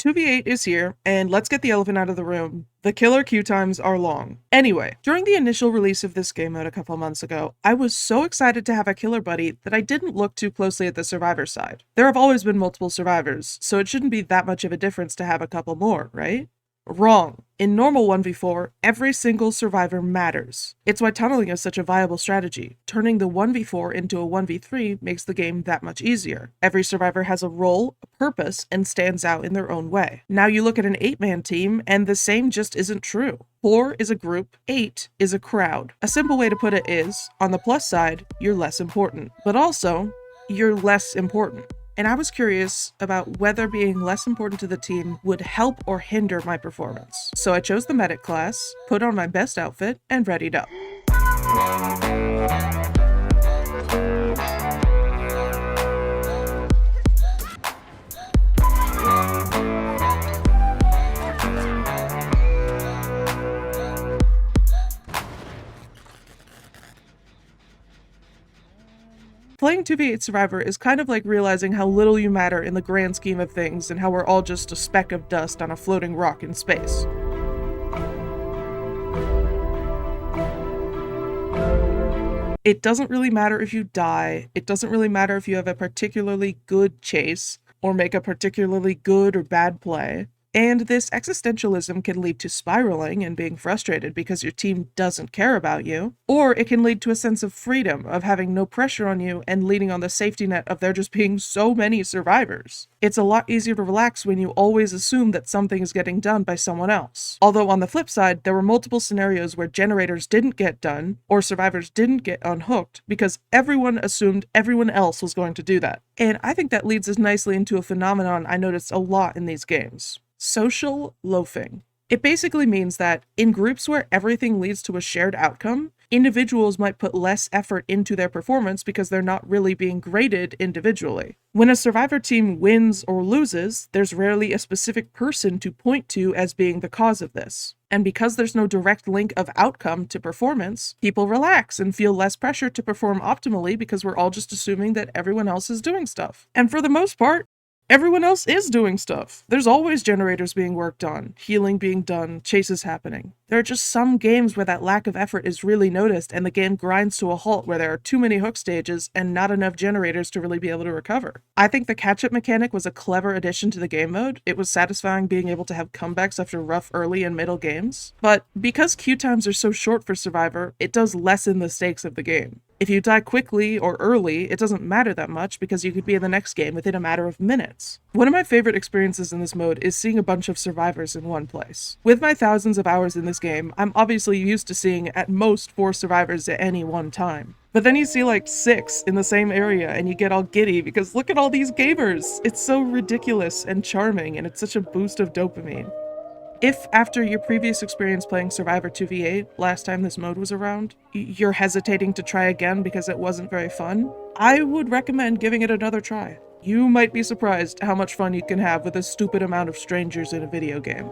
2v8 is here, and let's get the elephant out of the room. The killer queue times are long. Anyway, during the initial release of this game mode a couple months ago, I was so excited to have a killer buddy that I didn't look too closely at the survivor side. There have always been multiple survivors, so it shouldn't be that much of a difference to have a couple more, right? Wrong. In normal 1v4, every single survivor matters. It's why tunneling is such a viable strategy. Turning the 1v4 into a 1v3 makes the game that much easier. Every survivor has a role, a purpose, and stands out in their own way. Now you look at an 8-man team, and the same just isn't true. 4 is a group, 8 is a crowd. A simple way to put it is, on the plus side, you're less important. But also, you're less important. And I was curious about whether being less important to the team would help or hinder my performance. So I chose the medic class, put on my best outfit, and readied up. Playing 2v8 Survivor is kind of like realizing how little you matter in the grand scheme of things and how we're all just a speck of dust on a floating rock in space. It doesn't really matter if you die, it doesn't really matter if you have a particularly good chase, or make a particularly good or bad play. And this existentialism can lead to spiraling and being frustrated because your team doesn't care about you, or it can lead to a sense of freedom, of having no pressure on you and leaning on the safety net of there just being so many survivors. It's a lot easier to relax when you always assume that something is getting done by someone else. Although on the flip side, there were multiple scenarios where generators didn't get done, or survivors didn't get unhooked, because everyone assumed everyone else was going to do that. And I think that leads us nicely into a phenomenon I noticed a lot in these games. Social loafing. It basically means that in groups where everything leads to a shared outcome, individuals might put less effort into their performance because they're not really being graded individually. When a survivor team wins or loses, there's rarely a specific person to point to as being the cause of this. And because there's no direct link of outcome to performance, people relax and feel less pressure to perform optimally because we're all just assuming that everyone else is doing stuff. And for the most part, everyone else is doing stuff. There's always generators being worked on, healing being done, chases happening. There are just some games where that lack of effort is really noticed and the game grinds to a halt where there are too many hook stages and not enough generators to really be able to recover. I think the catch-up mechanic was a clever addition to the game mode. It was satisfying being able to have comebacks after rough early and middle games. But because queue times are so short for Survivor, it does lessen the stakes of the game. If you die quickly or early, it doesn't matter that much because you could be in the next game within a matter of minutes. One of my favorite experiences in this mode is seeing a bunch of survivors in one place. With my thousands of hours in this game, I'm obviously used to seeing at most 4 survivors at any one time. But then you see like 6 in the same area and you get all giddy because look at all these gamers! It's so ridiculous and charming, and it's such a boost of dopamine. If, after your previous experience playing Survivor 2v8, last time this mode was around, you're hesitating to try again because it wasn't very fun, I would recommend giving it another try. You might be surprised how much fun you can have with a stupid amount of strangers in a video game.